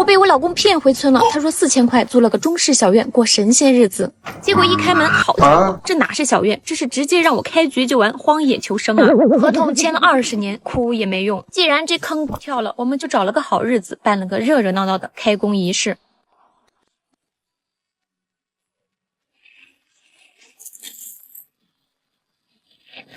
我被我老公骗回村了，他说4000块租了个中式小院过神仙日子，结果一开门，好家伙，这哪是小院，这是直接让我开局就玩荒野求生啊！合同签了20年，哭也没用。既然这坑不跳了，我们就找了个好日子，办了个热热闹闹的开工仪式。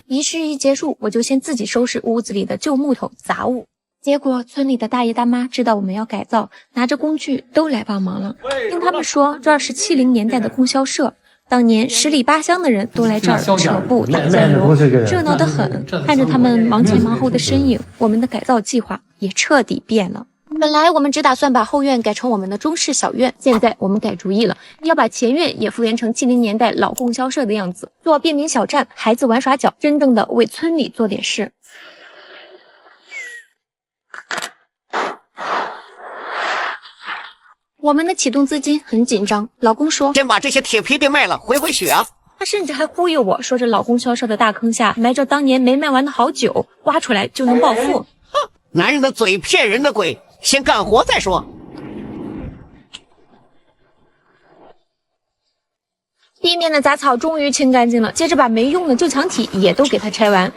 仪式一结束，我就先自己收拾屋子里的旧木头杂物。结果村里的大爷大妈知道我们要改造，拿着工具都来帮忙了。听他们说，这儿是70年代的供销社，当年10里8乡的人都来这儿扯布打酱油，热闹得很。看着他们忙前忙后的身影，我们的改造计划也彻底变了。本来我们只打算把后院改成我们的中式小院，现在我们改主意了，要把前院也复原成70年代老供销社的样子，做便民小站，孩子玩耍角，真正的为村里做点事。我们的启动资金很紧张，老公说先把这些铁皮给卖了，回血啊。他甚至还忽悠我说，这老供销社的大坑下埋着当年没卖完的好酒，挖出来就能暴富。男人的嘴骗人的鬼，先干活再说。地面的杂草终于清干净了，接着把没用的旧墙体也都给它拆完。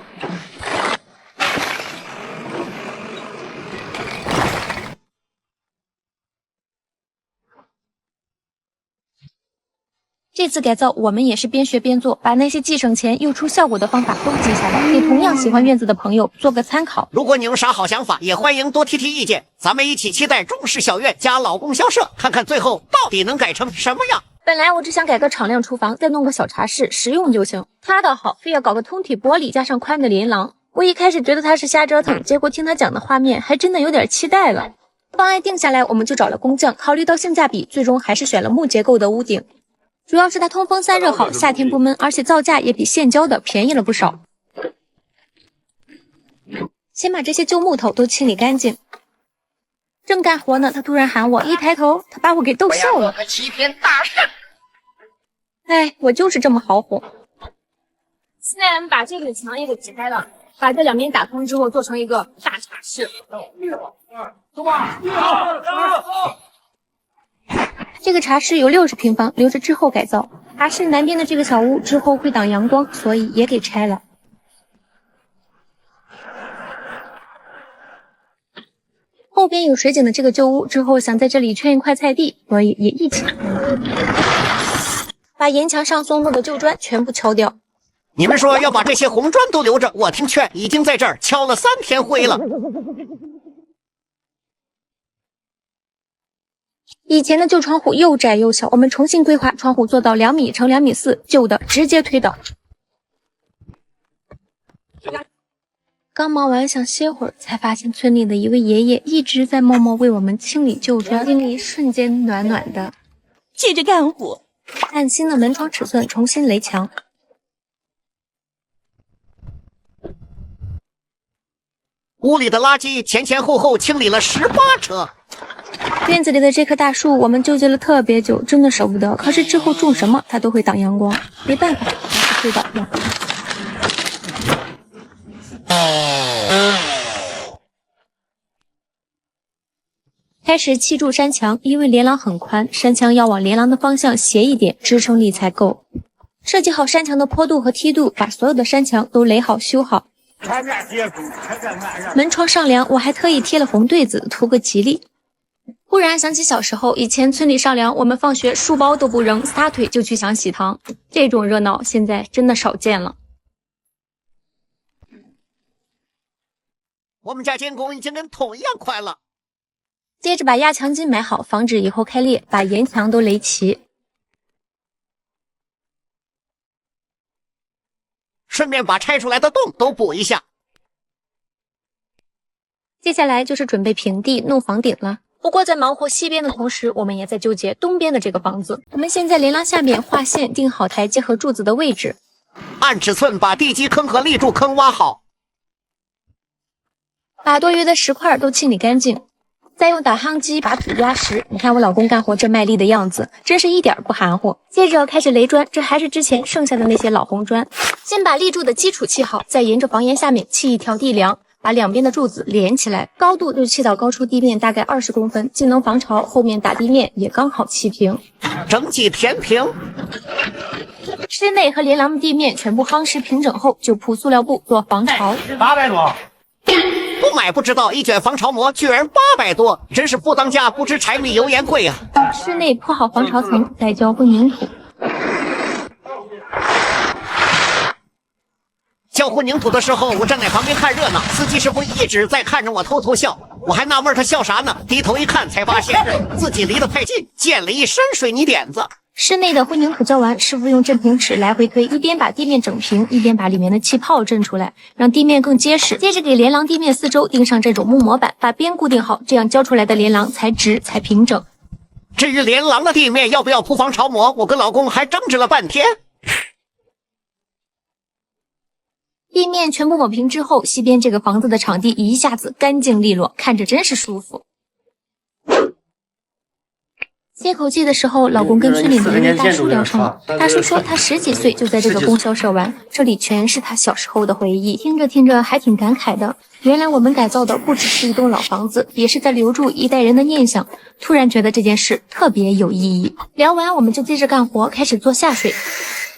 这次改造我们也是边学边做，把那些既省钱又出效果的方法都记下来，给同样喜欢院子的朋友做个参考。如果你有啥好想法，也欢迎多提意见，咱们一起期待中式小院加老供销社，看看最后到底能改成什么样。本来我只想改个敞亮厨房，再弄个小茶室，实用就行。他倒好，非要搞个通体玻璃加上宽的琳琅。我一开始觉得他是瞎折腾，结果听他讲的画面，还真的有点期待了。方案定下来，我们就找了工匠，考虑到性价比，最终还是选了木结构的屋顶。主要是它通风散热好，夏天不闷，而且造价也比现浇的便宜了不少。先把这些旧木头都清理干净。正干活呢，他突然喊我，一抬头，他把我给逗笑了。齐天大圣！哎，我就是这么好哄。现在我们把这个墙也给挤开了，把这两边打通之后，做成一个大茶室。走吧！这个茶室有60平方，留着之后改造。茶室南边的这个小屋之后会挡阳光，所以也给拆了。后边有水井的这个旧屋之后想在这里圈一块菜地，所以也一起把沿墙上松落的旧砖全部敲掉。你们说要把这些红砖都留着，我听劝，已经在这儿敲了3天灰了。以前的旧窗户又窄又小，我们重新规划窗户做到2米乘2米4，旧的直接推倒。刚忙完想歇会儿，才发现村里的一位爷爷一直在默默为我们清理旧砖，心里瞬间暖暖的。接着干活，按新的门窗尺寸重新垒墙。屋里的垃圾前后清理了18车。院子里的这棵大树我们纠结了特别久，真的舍不得，可是之后种什么它都会挡阳光，没办法，还是推倒了。开始砌筑山墙，因为连廊很宽，山墙要往连廊的方向斜一点，支撑力才够。设计好山墙的坡度和梯度，把所有的山墙都垒好修好。门窗上梁我还特意贴了红对子，图个吉利。忽然想起小时候，以前村里上梁，我们放学书包都不扔，撒腿就去抢喜糖，这种热闹现在真的少见了。我们家监工已经跟桶一样快了。接着把压墙筋买好，防止以后开裂，把沿墙都垒齐。顺便把拆出来的洞都补一下。接下来就是准备平地弄房顶了。不过在忙活西边的同时，我们也在纠结东边的这个房子。我们先在连廊下面画线，定好台阶和柱子的位置，按尺寸把地基坑和立柱坑挖好，把多余的石块都清理干净，再用打夯机把土压实。你看我老公干活这卖力的样子，真是一点不含糊。接着开始垒砖，这还是之前剩下的那些老红砖。先把立柱的基础砌好，再沿着房檐下面砌一条地梁，把两边的柱子连起来，高度就砌到高出地面大概20公分，既能防潮，后面打地面也刚好砌平，整体填平。室内和连廊的地面全部夯实平整后，就铺塑料布做防潮。800多。不买不知道，一卷防潮膜居然800多，真是不当家不知柴米油盐贵啊！室内铺好防潮层，再浇混凝土。浇混凝土的时候，我站在旁边看热闹，司机师傅一直在看着我偷偷笑，我还纳闷他笑啥呢，低头一看才发现自己离得太近，溅了一身水泥点子。室内的混凝土浇完，师傅用震平尺来回推，一边把地面整平，一边把里面的气泡震出来，让地面更结实。接着给连廊地面四周钉上这种木模板，把边固定好，这样浇出来的连廊才直才平整。至于连廊的地面要不要铺防潮膜，我跟老公还争执了半天。地面全部抹平之后，西边这个房子的场地一下子干净利落，看着真是舒服。歇口气的时候，老公跟村里的一位大叔聊上了。大叔说他10几岁就在这个供销社玩，这里全是他小时候的回忆。听着听着还挺感慨的，原来我们改造的不只是一栋老房子，也是在留住一代人的念想。突然觉得这件事特别有意义。聊完我们就接着干活，开始做下水。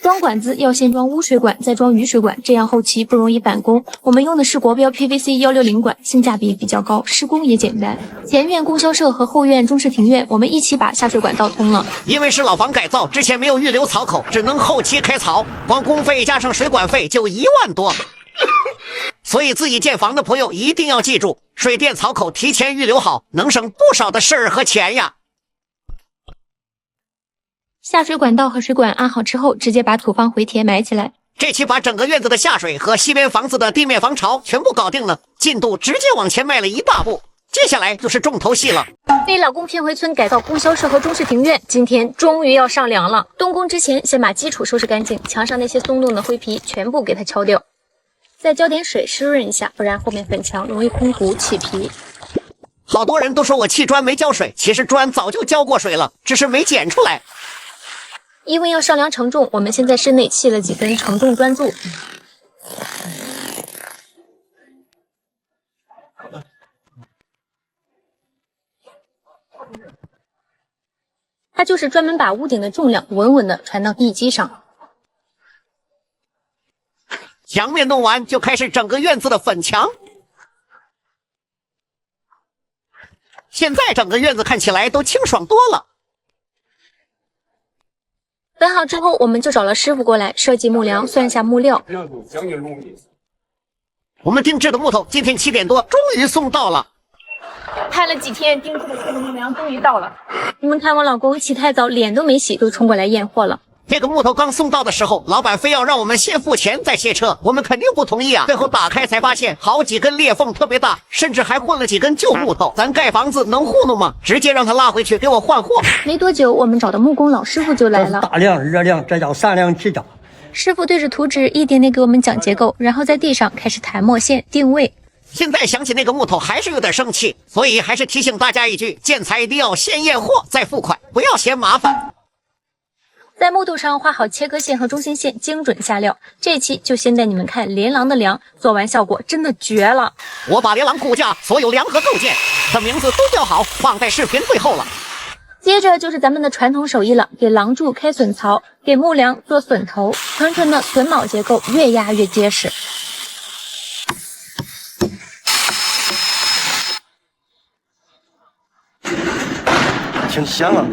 装管子要先装污水管，再装雨水管，这样后期不容易返工。我们用的是国标 PVC 160管，性价比比较高，施工也简单。前院供销社和后院中式庭院，我们一起把下水管道通了。因为是老房改造，之前没有预留槽口，只能后期开槽，光工费加上水管费就1万多。所以自己建房的朋友一定要记住，水电槽口提前预留好，能省不少的事儿和钱呀。下水管道和水管安好之后，直接把土方回填埋起来。这期把整个院子的下水和西边房子的地面防潮全部搞定了，进度直接往前迈了一大步。接下来就是重头戏了。被老公骗回村改造供销社和中式庭院，今天终于要上梁了。动工之前，先把基础收拾干净，墙上那些松动的灰皮全部给它敲掉，再浇点水湿润一下，不然后面粉墙容易空糊起皮。好多人都说我砌砖没浇水，其实砖早就浇过水了，只是没捡出来。因为要上梁承重，我们先在室内砌了几根承重砖柱。它就是专门把屋顶的重量稳稳地传到地基上。墙面弄完，就开始整个院子的粉墙。现在整个院子看起来都清爽多了。粉好之后，我们就找了师傅过来设计木梁，算下木料。我们定制的木头今天7点多终于送到了。拍了几天定制的这个木梁终于到了。你们看我老公起太早，脸都没洗就冲过来验货了。这个木头刚送到的时候，老板非要让我们先付钱再卸车，我们肯定不同意啊。最后打开才发现好几根裂缝特别大，甚至还混了几根旧木头。咱盖房子能糊弄吗？直接让他拉回去给我换货。没多久，我们找的木工老师傅就来了。大量热量，这叫3量气炸。师傅对着图纸一点点给我们讲结构，然后在地上开始弹墨线定位。现在想起那个木头还是有点生气，所以还是提醒大家一句，建材一定要先验货再付款，不要嫌麻烦。在木头上画好切割线和中心线，精准下料。这期就先带你们看连廊的梁，做完效果真的绝了。我把连廊骨架、所有梁和构件的名字都叫好，放在视频最后了。接着就是咱们的传统手艺了，给廊柱开榫槽，给木梁做榫头，纯纯的榫卯结构，越压越结实。挺香啊！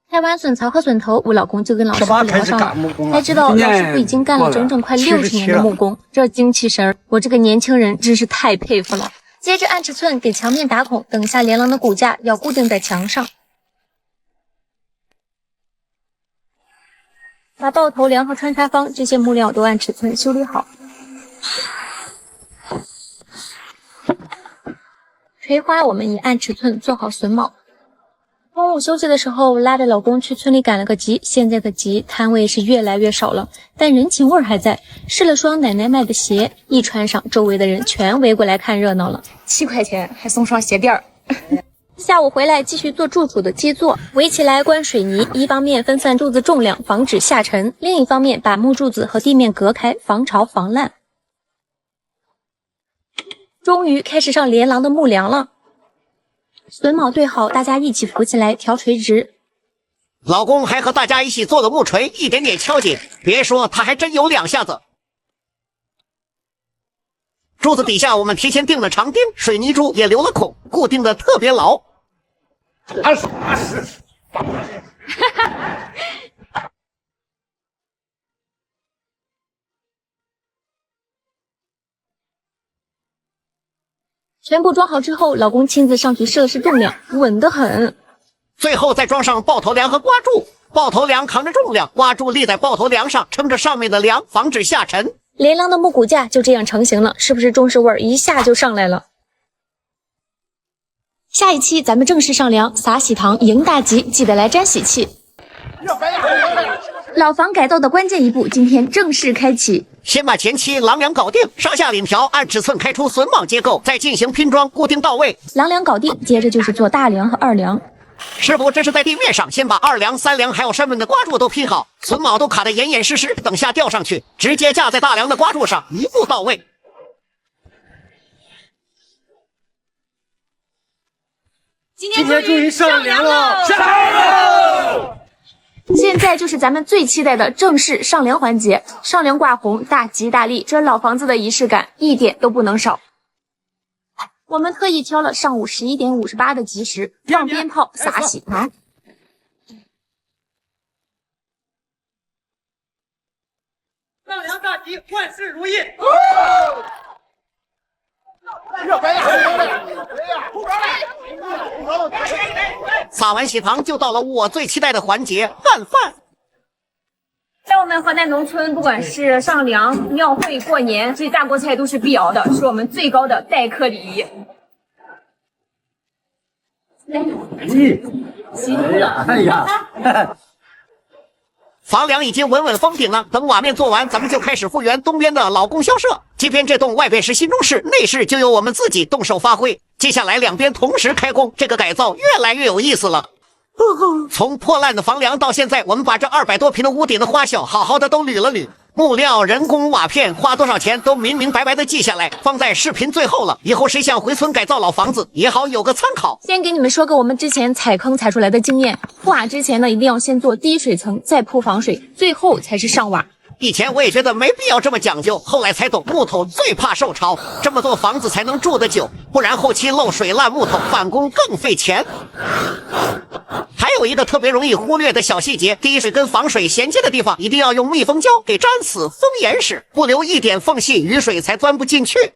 开完榫槽和榫头，我老公就跟老师傅聊上了，才知道老师傅已经干了整整快60年的木工，这精气神儿，我这个年轻人真是太佩服了。接着按尺寸给墙面打孔，等下连廊的骨架要固定在墙上，把爆头梁和穿插方这些木料都按尺寸修理好。垂花我们也按尺寸做好榫卯。中午休息的时候，拉着老公去村里赶了个集。现在的集摊位是越来越少了，但人情味还在。试了双奶奶卖的鞋，一穿上，周围的人全围过来看热闹了。7块钱还送双鞋垫儿。下午回来继续做柱础的基座，围起来灌水泥，一方面分散柱子重量，防止下沉；另一方面把木柱子和地面隔开，防潮防烂。终于开始上连廊的木梁了。榫卯对好，大家一起扶起来，调垂直。老公还和大家一起做了木锤，一点点敲紧。别说，他还真有2下子。柱子底下我们提前钉了长钉，水泥柱也留了孔，固定的特别牢。全部装好之后，老公亲自上去试了试重量，稳得很。最后再装上抱头梁和挂柱，抱头梁扛着重量，挂柱立在抱头梁上，撑着上面的梁，防止下沉。连廊的木骨架就这样成型了，是不是中式味儿一下就上来了？下一期咱们正式上梁，撒喜糖迎大吉，记得来沾喜气。老房改造的关键一步，今天正式开启。先把前期廊梁搞定，上下檩条按尺寸开出榫卯结构，再进行拼装固定到位。廊梁搞定，接着就是做大梁和二梁。师傅这是在地面上先把2梁、3梁还有上面的挂柱都拼好，榫卯都卡得严严实实，等下吊上去，直接架在大梁的挂柱上，一步到位。今天终于上梁了，上了！现在就是咱们最期待的正式上梁环节，上梁挂红，大吉大利，这老房子的仪式感一点都不能少。我们特意挑了上午11点58的吉时，放鞭炮，撒喜糖。上梁大吉，万事如意。撒完喜糖，就到了我最期待的环节——拌饭。在我们河南农村，不管是上梁、庙会、过年，这大锅菜都是必熬的，是我们最高的待客礼仪。辛苦了，哎呀！房梁已经稳稳封顶了，等瓦面做完，咱们就开始复原东边的老供销社。即便这栋外边是新中式，内饰就由我们自己动手发挥。接下来两边同时开工，这个改造越来越有意思了。从破烂的房梁到现在，我们把这200多平的屋顶的花销好好的都捋了捋，木料、人工、瓦片花多少钱都明明白白的记下来，放在视频最后了。以后谁想回村改造老房子，也好有个参考。先给你们说个我们之前踩坑踩出来的经验，铺瓦之前呢，一定要先做滴水层，再铺防水，最后才是上瓦。以前我也觉得没必要这么讲究，后来才懂木头最怕受潮，这么做房子才能住得久，不然后期漏水烂木头返工更费钱。还有一个特别容易忽略的小细节，滴水跟防水衔接的地方一定要用密封胶给粘死，封严实，不留一点缝隙，雨水才钻不进去。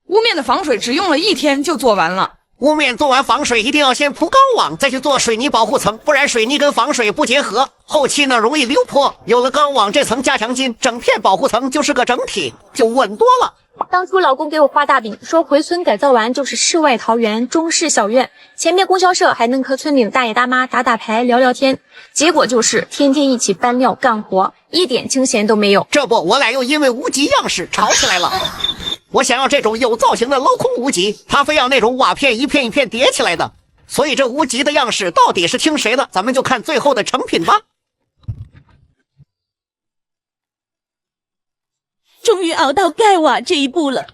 屋面的防水只用了1天就做完了。屋面做完防水一定要先铺钢网，再去做水泥保护层，不然水泥跟防水不结合，后期呢容易溜坡。有了钢网这层加强筋，整片保护层就是个整体，就稳多了。当初老公给我画大饼，说回村改造完就是世外桃源、中式小院，前面供销社还能和村里的大爷大妈打打牌、聊聊天，结果就是天天一起搬料干活，一点清闲都没有。这不，我俩又因为无极样式吵起来了。我想要这种有造型的镂空无极，他非要那种瓦片一片一片叠起来的，所以这无极的样式到底是听谁的，咱们就看最后的成品吧。终于熬到盖瓦这一步了。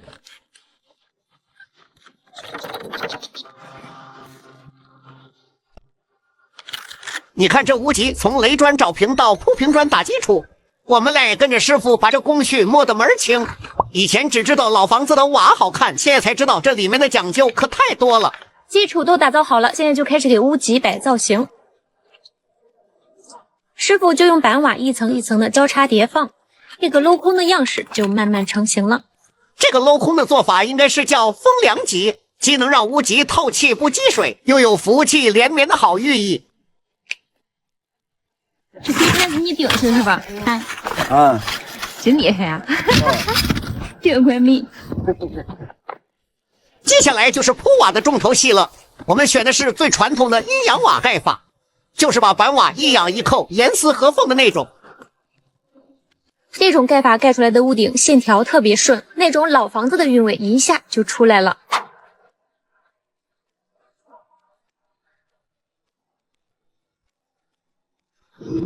你看这无极从垒砖找平到铺平砖打基础，我们俩也跟着师傅把这工序摸得门儿清。以前只知道老房子的瓦好看，现在才知道这里面的讲究可太多了。基础都打造好了，现在就开始给屋脊摆造型。师傅就用板瓦一层一层的交叉叠放，这个镂空的样式就慢慢成型了。这个镂空的做法应该是叫风凉脊，既能让屋脊透气不积水，又有福气连绵的好寓意。这对面是你顶是是吧？看啊，真厉害啊！这块米。接下来就是铺瓦的重头戏了。我们选的是最传统的阴阳瓦盖法，就是把板瓦一仰一扣，严丝合缝的那种。这种盖法盖出来的屋顶线条特别顺，那种老房子的韵味一下就出来了。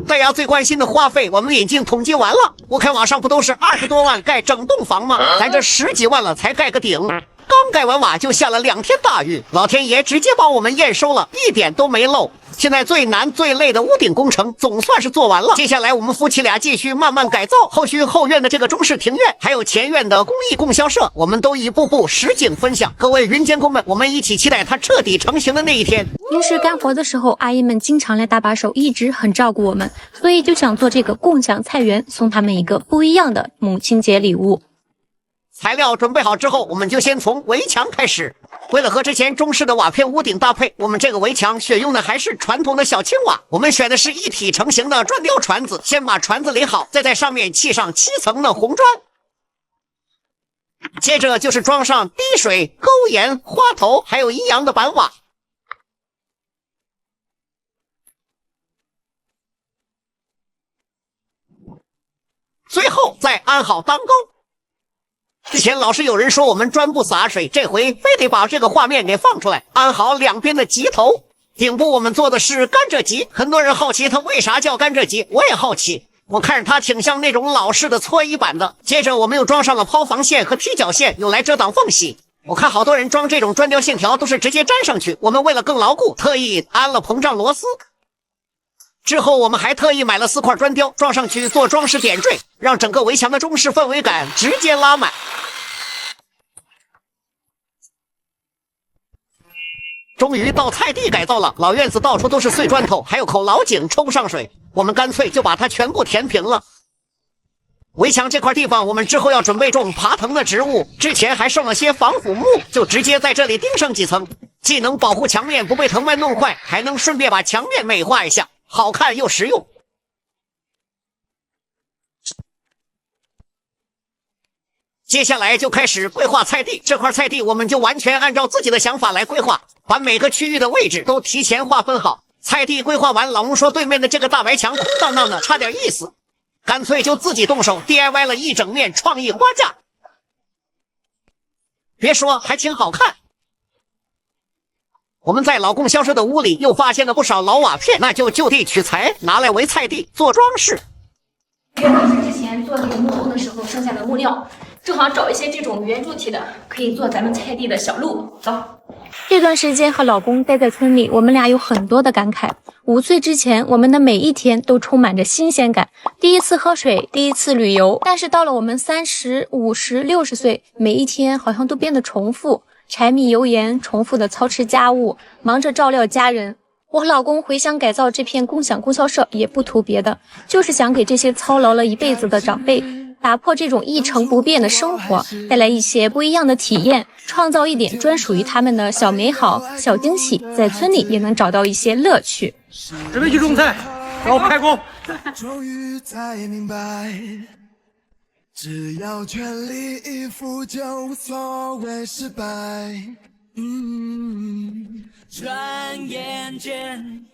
大家最关心的话费，我们已经统计完了。我看网上不都是20多万盖整栋房吗？咱这10几万了才盖个顶，刚盖完瓦就下了2天大雨，老天爷直接帮我们验收了，一点都没漏。现在最难最累的屋顶工程总算是做完了，接下来我们夫妻俩继续慢慢改造后续后院的这个中式庭院，还有前院的公益供销社，我们都一步步实景分享。各位云监工们，我们一起期待它彻底成型的那一天。平时干活的时候，阿姨们经常来搭把手，一直很照顾我们，所以就想做这个共享菜园，送他们一个不一样的母亲节礼物。材料准备好之后，我们就先从围墙开始。为了和之前中式的瓦片屋顶搭配，我们这个围墙选用的还是传统的小青瓦。我们选的是一体成型的砖雕船子，先把船子垒好，再在上面砌上7层的红砖。接着就是装上滴水、勾檐、花头，还有一阳的板瓦。最后再安好当钩。之前老是有人说我们砖不洒水，这回非得把这个画面给放出来，安好两边的级头。顶部我们做的是甘蔗级，很多人好奇它为啥叫甘蔗级，我也好奇。我看着它挺像那种老式的搓衣板的。接着我们又装上了抛防线和踢脚线，用来遮挡缝隙。我看好多人装这种砖雕线条都是直接粘上去，我们为了更牢固，特意安了膨胀螺丝。之后我们还特意买了4块砖雕，装上去做装饰点缀，让整个围墙的中式氛围感直接拉满。终于到菜地改造了，老院子到处都是碎砖头，还有口老井抽不上水，我们干脆就把它全部填平了。围墙这块地方我们之后要准备种爬藤的植物，之前还剩了些防腐木，就直接在这里钉上几层，既能保护墙面不被藤蔓弄坏，还能顺便把墙面美化一下，好看又实用。接下来就开始规划菜地，这块菜地我们就完全按照自己的想法来规划，把每个区域的位置都提前划分好。菜地规划完，老公说对面的这个大白墙空荡荡的，差点意思，干脆就自己动手 DIY 了一整面创意花架。别说，还挺好看。我们在老供销社的屋里又发现了不少老瓦片，那就就地取材，拿来为菜地做装饰。这个是之前做那个木工的时候剩下的木料，正好找一些这种圆柱体的，可以做咱们菜地的小路。走。这段时间和老公待在村里，我们俩有很多的感慨。5岁之前，我们的每一天都充满着新鲜感，第一次喝水，第一次旅游。但是到了我们30、50、60岁，每一天好像都变得重复，柴米油盐，重复的操持家务，忙着照料家人。我和老公回乡改造这片共享供销社，也不图别的，就是想给这些操劳了一辈子的长辈打破这种一成不变的生活，带来一些不一样的体验，创造一点专属于他们的小美好、小惊喜，在村里也能找到一些乐趣。准备去种菜，然后开工。终于才明白，只要全力以赴，就无所谓失败。转眼间，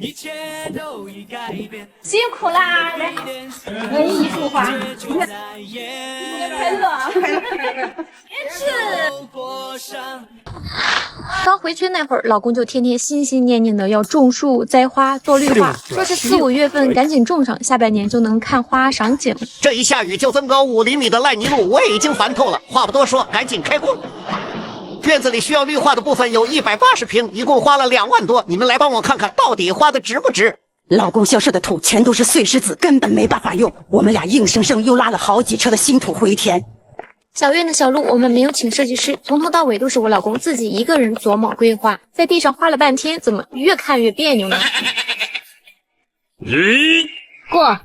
一切都已改变。辛苦啦！来，文艺术花，新年快乐！别吃。刚回去那会儿，老公就天天心心念念的要种树、栽花、做绿化，说是4、5月份赶紧种上，下半年就能看花赏景。这一下雨就增高5厘米的烂泥路，我也已经烦透了。话不多说，赶紧开工。院子里需要绿化的部分有180平，一共花了2万多。你们来帮我看看，到底花的值不值？老供销社的土全都是碎石子，根本没办法用。我们俩硬生生又拉了好几车的新土回填。小院的小路我们没有请设计师，从头到尾都是我老公自己一个人琢磨规划，在地上花了半天，怎么越看越别扭呢？过。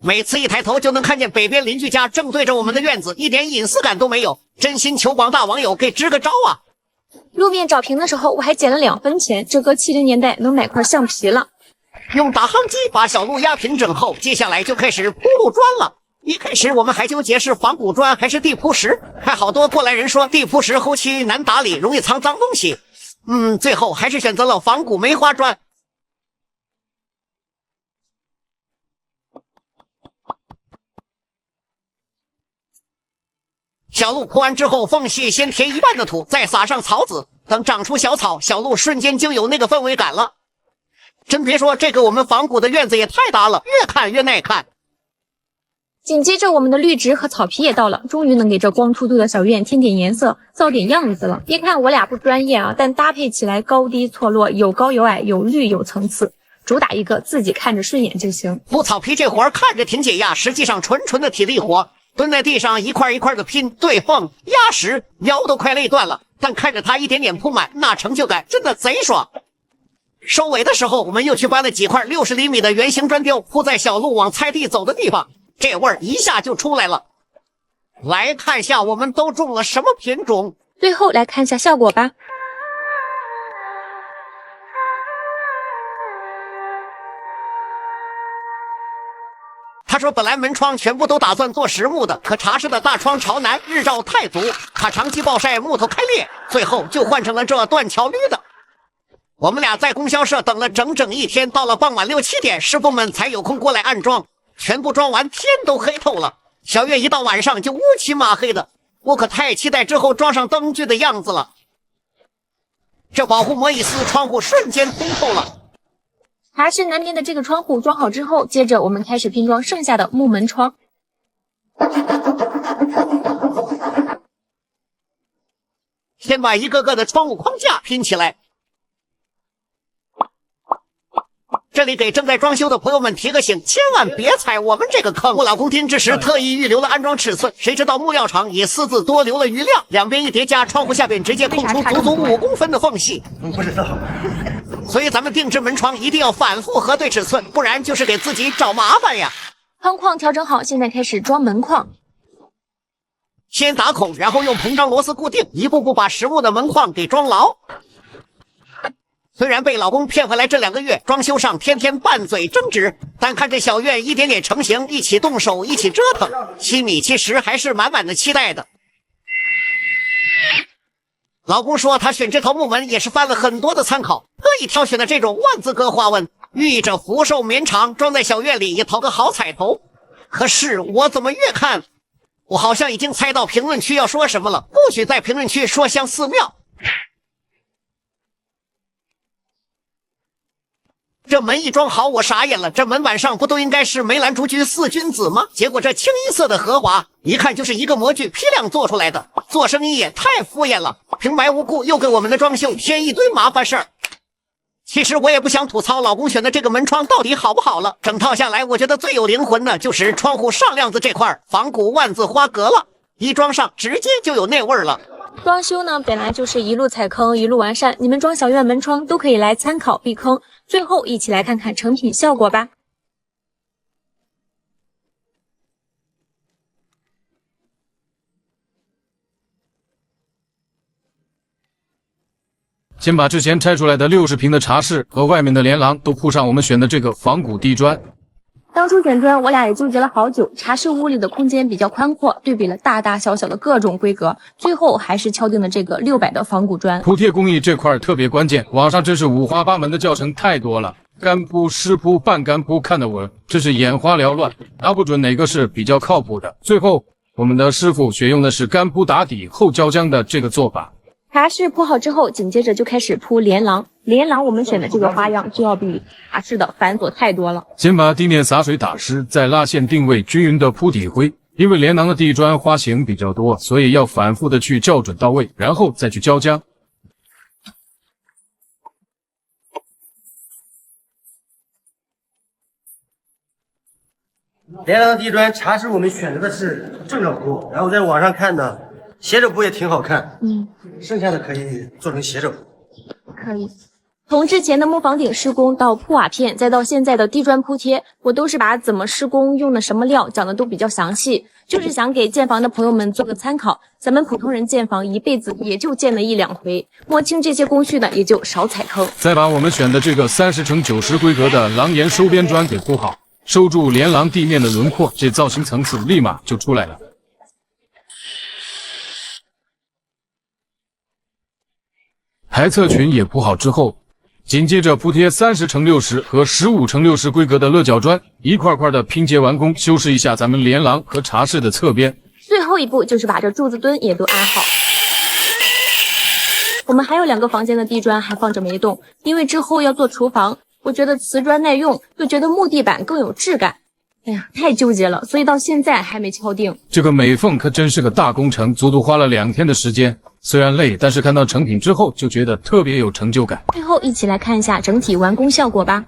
每次一抬头就能看见北边邻居家正对着我们的院子，一点隐私感都没有，真心求广大网友给支个招啊！路面找平的时候我还捡了2分钱，这搁70年代能买块橡皮了。用打夯机把小路压平整后，接下来就开始铺路砖了。一开始我们还纠结是仿古砖还是地铺石，还好多过来人说地铺石后期难打理，容易藏脏东西。最后还是选择了仿古梅花砖。小路铺完之后，缝隙先填1半的土，再撒上草籽，等长出小草，小路瞬间就有那个氛围感了。真别说，这个我们仿古的院子也太大了，越看越耐看。紧接着，我们的绿植和草皮也到了，终于能给这光秃秃的小院添点颜色，造点样子了。别看我俩不专业啊，但搭配起来高低错落，有高有矮，有绿有层次，主打一个自己看着顺眼就行。铺草皮这活儿看着挺解压，实际上纯的体力活。蹲在地上一块一块的拼、对缝、压实，腰都快累断了。但看着它一点点铺满，那成就感真的贼爽。收尾的时候，我们又去搬了几块60厘米的圆形砖雕，铺在小路往菜地走的地方。这味儿一下就出来了。来看下我们都种了什么品种。最后来看下效果吧。他说本来门窗全部都打算做实木的，可茶室的大窗朝南，日照太足，怕长期暴晒木头开裂，最后就换成了这断桥绿的。我们俩在供销社等了整整1天，到了傍晚6、7点，师傅们才有空过来安装。全部装完，天都黑透了。小院一到晚上就乌漆嘛黑的，我可太期待之后装上灯具的样子了。这保护膜一撕，窗户瞬间通透了。茶室南边的这个窗户装好之后，接着我们开始拼装剩下的木门窗。先把一个个的窗户框架拼起来。这里给正在装修的朋友们提个醒，千万别踩我们这个坑。我老公丁之时特意预留了安装尺寸，谁知道木料厂也私自多留了余量，两边一叠加，窗户下边直接空出足足5公分的缝隙。不知道。所以咱们定制门窗一定要反复核对尺寸，不然就是给自己找麻烦呀。框框调整好，现在开始装门框。先打孔，然后用膨胀螺丝固定，一步步把实木的门框给装牢。虽然被老公骗回来这2个月，装修上天天拌嘴争执，但看这小院一点点成型，一起动手，一起折腾，心里其实还是满满的期待的。老公说他选这套木门也是翻了很多的参考，特意挑选的这种万字格花纹，寓意着福寿绵长，装在小院里也讨个好彩头。可是我怎么越看，我好像已经猜到评论区要说什么了，不许在评论区说像寺庙。这门一装好，我傻眼了，这门板上不都应该是梅兰竹菊4君子吗？结果这清一色的荷花，一看就是一个模具批量做出来的，做生意也太敷衍了，平白无故又给我们的装修添一堆麻烦事儿。其实我也不想吐槽老公选的这个门窗到底好不好了，整套下来我觉得最有灵魂的就是窗户上亮子这块，仿古万字花格了，一装上直接就有那味儿了。装修呢本来就是一路踩坑一路完善，你们装小院门窗都可以来参考避坑。最后一起来看看成品效果吧。先把之前拆出来的60平的茶室和外面的连廊都铺上我们选的这个仿古地砖。当初选砖我俩也纠结了好久，茶室屋里的空间比较宽阔，对比了大大小小的各种规格，最后还是敲定了这个600的仿古砖。铺贴工艺这块特别关键，网上真是五花八门的教程太多了，干铺、湿铺、半干铺，看得我真是眼花缭乱，拿不准哪个是比较靠谱的。最后我们的师傅选用的是干铺打底后浇浆的这个做法。茶室铺好之后，紧接着就开始铺连廊。连廊我们选的这个花样就要比茶室的繁琐太多了。先把地面洒水打湿，再拉线定位，均匀的铺底灰。因为连廊的地砖花型比较多，所以要反复的去校准到位，然后再去浇浆。连廊的地砖，茶室我们选择的是正着铺，然后在网上看的斜着铺也挺好看，剩下的可以做成斜着铺。可以。从之前的木房顶施工到铺瓦片，再到现在的地砖铺贴，我都是把怎么施工、用的什么料讲的都比较详细，就是想给建房的朋友们做个参考。咱们普通人建房一辈子也就建了1、2回，摸清这些工序呢，也就少踩坑。再把我们选的这个30×90规格的廊檐收边砖给铺好，收住连廊地面的轮廓，这造型层次立马就出来了。排侧裙也铺好之后，紧接着铺贴30×60和15×60规格的乐角砖，一块块的拼接完工，修饰一下咱们连廊和茶室的侧边。最后一步就是把这柱子墩也都安好。我们还有2个房间的地砖还放着没动，因为之后要做厨房，我觉得瓷砖耐用，又觉得木地板更有质感。哎呀，太纠结了，所以到现在还没敲定。这个美缝可真是个大工程，足足花了2天的时间。虽然累，但是看到成品之后就觉得特别有成就感。最后一起来看一下整体完工效果吧。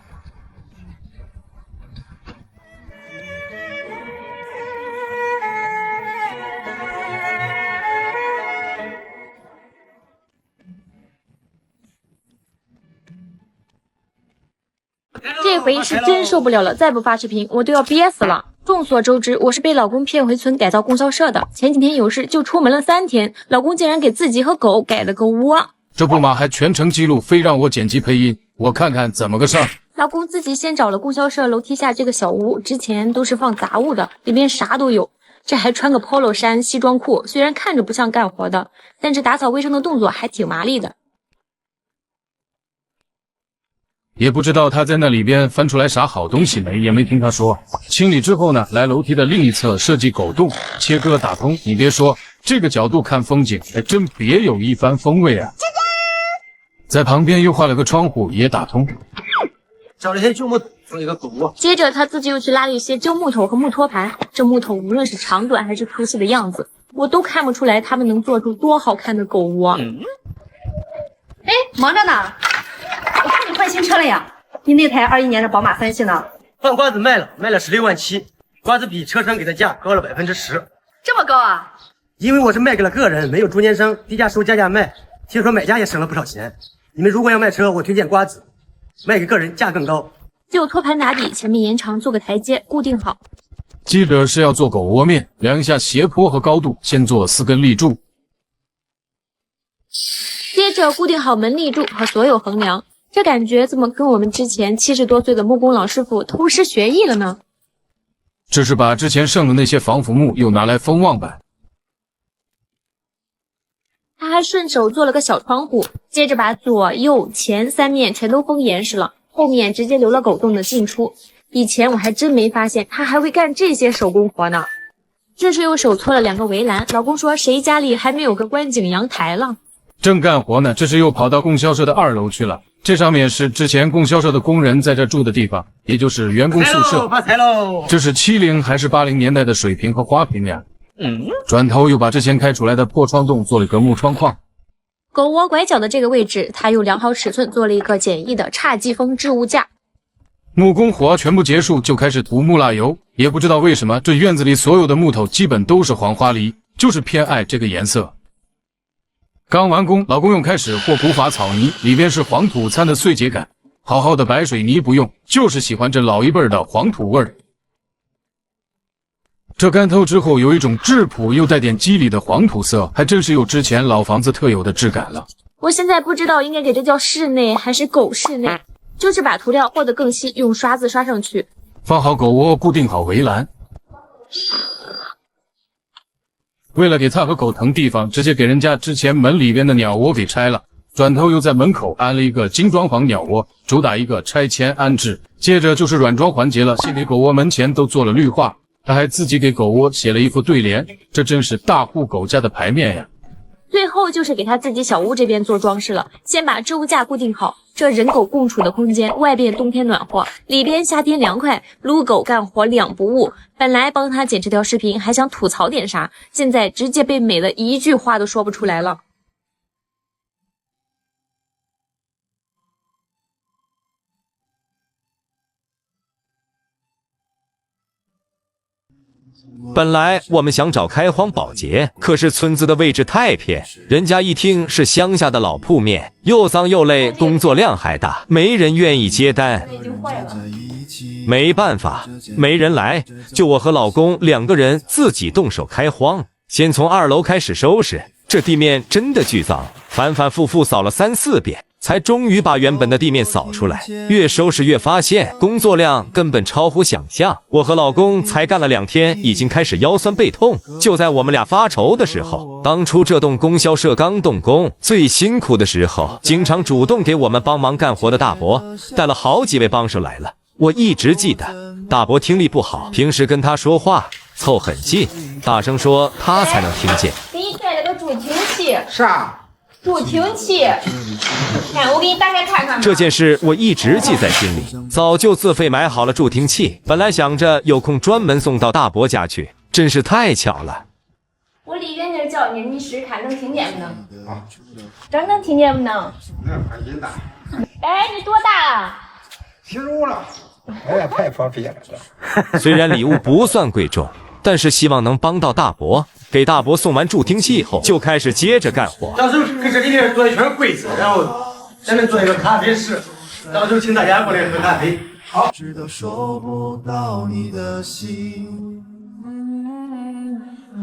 这回是真受不了了，再不发视频我都要憋死了。众所周知，我是被老公骗回村改造供销社的。前几天有事就出门了3天，老公竟然给自己和狗改了个窝。这不嘛还全程记录，非让我剪辑配音，我看看怎么个事儿。老公自己先找了供销社楼梯下这个小屋，之前都是放杂物的，里面啥都有。这还穿个 polo 衫、西装裤，虽然看着不像干活的，但这打扫卫生的动作还挺麻利的。也不知道他在那里边翻出来啥好东西没，也没听他说。清理之后呢，来楼梯的另一侧设计狗洞，切割打通。你别说，这个角度看风景，还真别有一番风味啊！在旁边又画了个窗户，也打通。找了一些旧木做一个狗窝。接着他自己又去拉了一些旧木头和木托盘，这木头无论是长短还是粗细的样子，我都看不出来他们能做出多好看的狗窝。哎，忙着呢。我看你换新车了呀？你那台21年的宝马3系呢？换瓜子卖了16万7，瓜子比车商给的价高了10%。这么高啊？因为我是卖给了个人，没有中间商，低价收加价卖，听说买家也省了不少钱。你们如果要卖车，我推荐瓜子，卖给个人价更高。就托盘打底，前面延长做个台阶，固定好。接着是要做狗窝面，量一下斜坡和高度，先做4根立柱，接着固定好门立柱和所有横梁。这感觉怎么跟我们之前70多岁的木工老师傅偷师学艺了呢？这是把之前剩的那些防腐木又拿来封望板。他还顺手做了个小窗户，接着把左右前3面全都封严实了，后面直接留了狗洞的进出。以前我还真没发现他还会干这些手工活呢。这是又手搓了2个围栏，老公说谁家里还没有个观景阳台了？正干活呢，这是又跑到供销社的2楼去了。这上面是之前供销社的工人在这住的地方，也就是员工宿舍。发财喽！这是70还是80年代的水平和花瓶呀？转头又把之前开出来的破窗洞做了个木窗框。狗窝拐角的这个位置，他又量好尺寸做了一个简易的侘寂风置物架。木工活全部结束，就开始涂木蜡油。也不知道为什么，这院子里所有的木头基本都是黄花梨，就是偏爱这个颜色。刚完工，老公又开始和古法草泥，里边是黄土掺的碎秸秆，好好的白水泥不用，就是喜欢这老一辈的黄土味儿。这干透之后，有一种质朴又带点肌理的黄土色，还真是有之前老房子特有的质感了。我现在不知道应该给这叫室内还是狗室内，就是把涂料和得更细，用刷子刷上去。放好狗窝，固定好围栏。为了给它和狗腾地方，直接给人家之前门里边的鸟窝给拆了，转头又在门口安了一个精装潢鸟窝，主打一个拆迁安置。接着就是软装环节了，先给狗窝门前都做了绿化，他还自己给狗窝写了一副对联，这真是大户狗家的牌面呀。最后就是给他自己小屋这边做装饰了，先把置物架固定好，这人狗共处的空间，外边冬天暖和，里边夏天凉快，撸狗干活2不误。本来帮他剪这条视频还想吐槽点啥，现在直接被美的一句话都说不出来了。本来我们想找开荒保洁，可是村子的位置太偏，人家一听是乡下的老铺面，又脏又累，工作量还大，没人愿意接单。没办法，没人来，就我和老公2个人自己动手开荒。先从2楼开始收拾，这地面真的巨脏，反反复复扫了3、4遍。才终于把原本的地面扫出来，越收拾越发现工作量根本超乎想象。我和老公才干了2天，已经开始腰酸背痛。就在我们俩发愁的时候，当初这栋供销社刚动工，最辛苦的时候，经常主动给我们帮忙干活的大伯带了好几位帮手来了。我一直记得，大伯听力不好，平时跟他说话凑很近，大声说他才能听见。给你带了个助听器。是啊。助听器，看我给你打开看看。这件事我一直记在心里，早就自费买好了助听器，本来想着有空专门送到大伯家去，真是太巧了。我离远点叫你，你试试看能听见不能？真能听见不能？哎，你多大了？15了。哎呀，太方便了。虽然礼物不算贵重，但是希望能帮到大伯。给大伯送完助听器后，就开始接着干活。到时候跟这里面做一圈柜子，然后咱们做一个咖啡室，到时候请大家过来喝咖啡。好。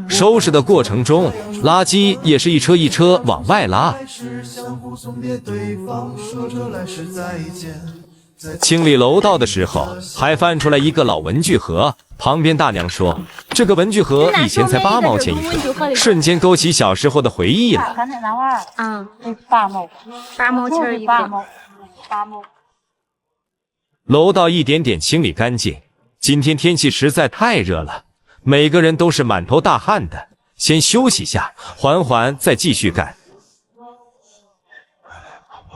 收拾的过程中，垃圾也是一车一车往外拉。清理楼道的时候，还翻出来一个老文具盒。旁边大娘说：“这个文具盒以前才8毛钱一个。”瞬间勾起小时候的回忆了。8毛钱一个。8毛。楼道一点点清理干净。今天天气实在太热了，每个人都是满头大汗的。先休息下，缓缓再继续干。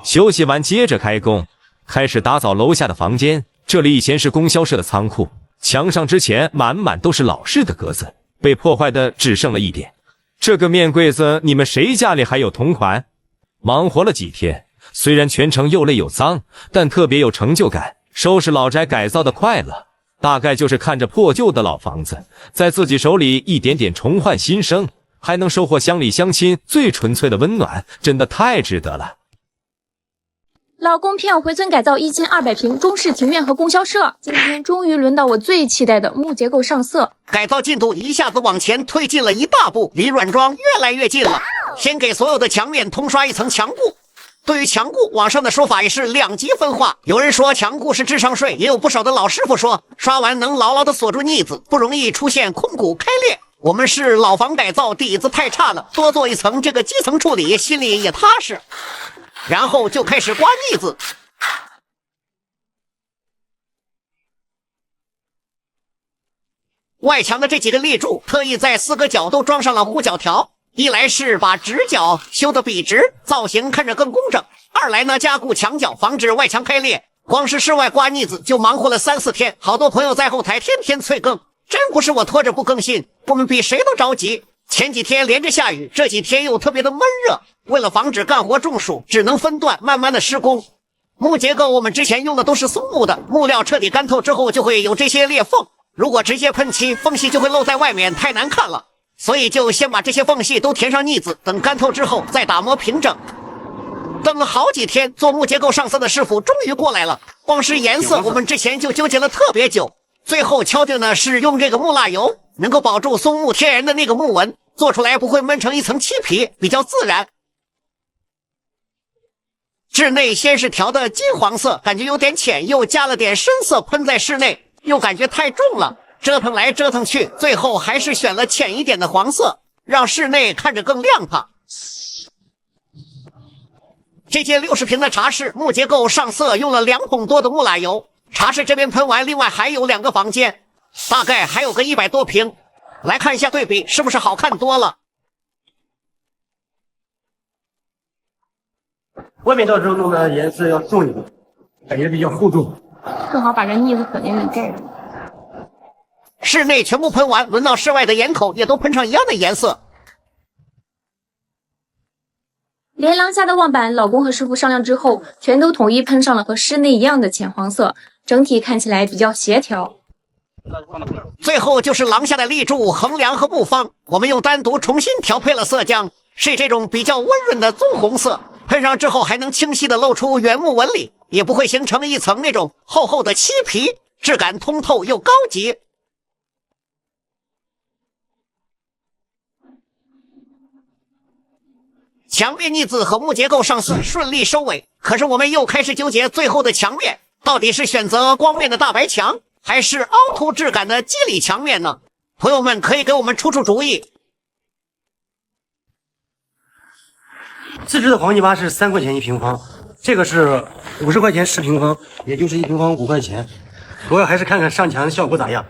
休息完接着开工。开始打扫楼下的房间，这里以前是供销社的仓库，墙上之前满满都是老式的格子，被破坏的只剩了一点。这个面柜子，你们谁家里还有同款？忙活了几天，虽然全程又累又脏，但特别有成就感。收拾老宅改造的快乐，大概就是看着破旧的老房子，在自己手里一点点重焕新生，还能收获乡里乡亲最纯粹的温暖，真的太值得了。老公偏要回村改造1200平中式庭院和供销社，今天终于轮到我最期待的木结构上色。改造进度一下子往前推进了一大步，离软装越来越近了。先给所有的墙面通刷一层墙固。对于墙固，网上的说法也是两极分化。有人说墙固是智商税，也有不少的老师傅说刷完能牢牢的锁住腻子，不容易出现空鼓开裂。我们是老房改造，底子太差了，多做一层这个基层处理，心里也踏实。然后就开始刮腻子。外墙的这几个立柱特意在4个角都装上了护角条，一来是把直角修得笔直，造型看着更工整；二来呢加固墙角，防止外墙开裂。光是室外刮腻子就忙活了3、4天，好多朋友在后台天天催更，真不是我拖着不更新，我们比谁都着急。前几天连着下雨，这几天又特别的闷热，为了防止干活中暑，只能分段慢慢的施工。木结构我们之前用的都是松木的，木料彻底干透之后就会有这些裂缝，如果直接喷漆，缝隙就会露在外面，太难看了，所以就先把这些缝隙都填上腻子，等干透之后再打磨平整。等了好几天，做木结构上色的师傅终于过来了，光是颜色我们之前就纠结了特别久，最后敲定的是用这个木蜡油，能够保住松木天然的那个木纹，做出来不会闷成一层漆皮，比较自然。室内先是调的金黄色，感觉有点浅，又加了点深色喷在室内，又感觉太重了，折腾来折腾去，最后还是选了浅一点的黄色，让室内看着更亮堂。这间60平的茶室木结构上色用了2桶多的木蜡油，茶室这边喷完，另外还有2个房间，大概还有个100多平。来看一下对比，是不是好看多了？外面到时候弄的颜色要重一点，感觉比较厚重，正好把这腻子粉给盖住。室内全部喷完，轮到室外的檐口也都喷上一样的颜色。连廊下的望板，老公和师傅商量之后，全都统一喷上了和室内一样的浅黄色，整体看起来比较协调。最后就是廊下的立柱、横梁和木方，我们又单独重新调配了色浆，是这种比较温润的棕红色，喷上之后还能清晰的露出原木纹理，也不会形成一层那种厚厚的漆皮，质感通透又高级。墙面腻子和木结构上色顺利收尾，可是我们又开始纠结最后的墙面到底是选择光面的大白墙还是凹凸质感的肌理墙面呢？朋友们可以给我们出出主意。自制的黄泥巴是3块钱1平方，这个是50块钱10平方，也就是1平方5块钱，主要还是看看上墙的效果咋样。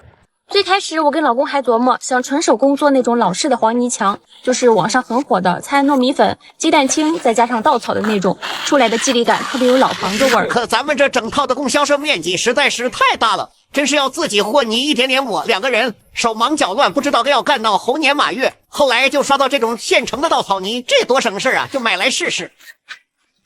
最开始我跟老公还琢磨想纯手工做那种老式的黄泥墙，就是网上很火的掺糯米粉、鸡蛋清再加上稻草的那种，出来的肌理感特别有老房子味儿。可咱们这整套的供销社面积实在是太大了，真是要自己和泥一点点抹，两个人手忙脚乱，不知道要干到猴年马月。后来就刷到这种现成的稻草泥，这多省事啊，就买来试试。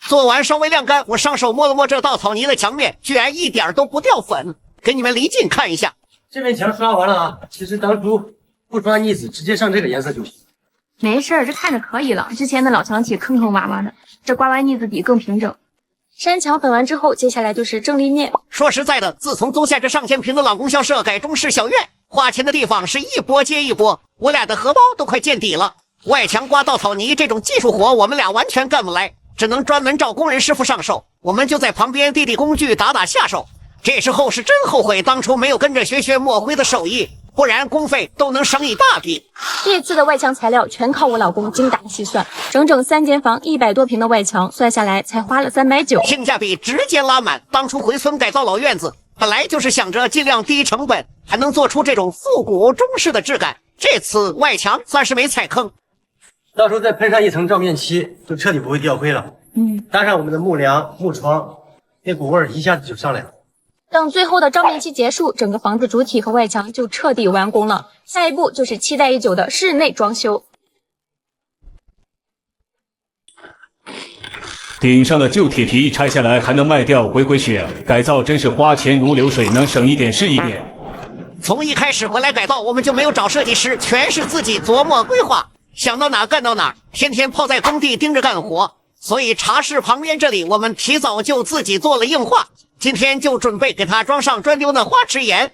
做完稍微晾干，我上手摸了摸这稻草泥的墙面，居然一点都不掉粉，给你们离近看一下。这面墙刷完了啊，其实当初不刷腻子，直接上这个颜色就行。没事儿，这看着可以了。之前的老墙体坑坑洼洼的，这刮完腻子底更平整。山墙粉完之后，接下来就是正立面。说实在的，自从租下这上千平的老供销社改中式小院，花钱的地方是一波接一波，我俩的荷包都快见底了。外墙刮稻草泥这种技术活，我们俩完全干不来，只能专门找工人师傅上手，我们就在旁边递递工具，打打下手。这时候是真后悔当初没有跟着学抹灰的手艺，不然工费都能省一大笔。这次的外墙材料全靠我老公精打细算，整整3间房100多平的外墙，算下来才花了390，性价比直接拉满。当初回村改造老院子，本来就是想着尽量低成本，还能做出这种复古中式的质感。这次外墙算是没踩坑，到时候再喷上一层照面漆，就彻底不会掉灰了。搭上我们的木梁、木窗，那股味儿一下子就上来了。等最后的照面漆结束，整个房子主体和外墙就彻底完工了。下一步就是期待已久的室内装修。顶上的旧铁皮拆下来还能卖掉回血，改造真是花钱如流水，能省一点是一点。从一开始回来改造，我们就没有找设计师，全是自己琢磨规划，想到哪干到哪，天天泡在工地盯着干活。所以茶室旁边这里，我们提早就自己做了硬化，今天就准备给它装上专丢的花池岩。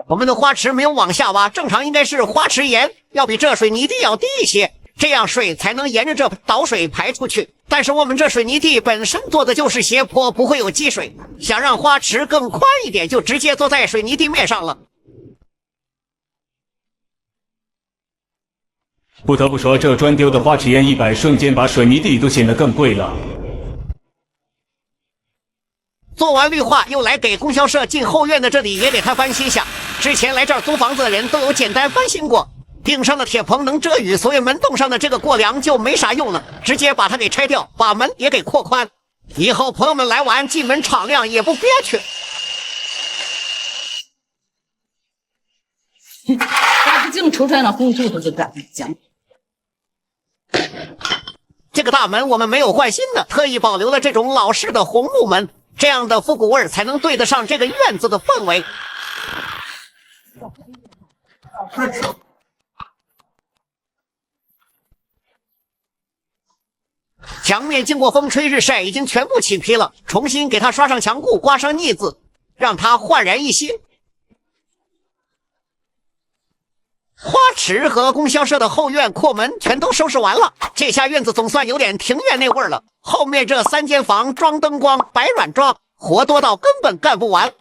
我们的花池没有往下挖，正常应该是花池岩要比这水泥地要低一些，这样水才能沿着这导水排出去。但是我们这水泥地本身做的就是斜坡，不会有积水，想让花池更宽一点，就直接坐在水泥地面上了。不得不说，这专丢的花池岩100，瞬间把水泥地都显得更贵了。做完绿化，又来给供销社进后院的这里也给它翻新下。之前来这儿租房子的人都有简单翻新过，顶上的铁棚能遮雨，所以门洞上的这个过梁就没啥用了，直接把它给拆掉，把门也给扩宽。以后朋友们来玩，进门敞亮也不憋屈。大不净出来了红兔子就干讲。这个大门我们没有换新的，特意保留了这种老式的红木门，这样的复古味才能对得上这个院子的氛围。墙面经过风吹日晒，已经全部起皮了，重新给它刷上墙固，刮上腻子，让它焕然一新。花池和供销社的后院扩门全都收拾完了，这下院子总算有点庭院那味儿了。后面这3间房装灯光、摆软装，活多到根本干不完。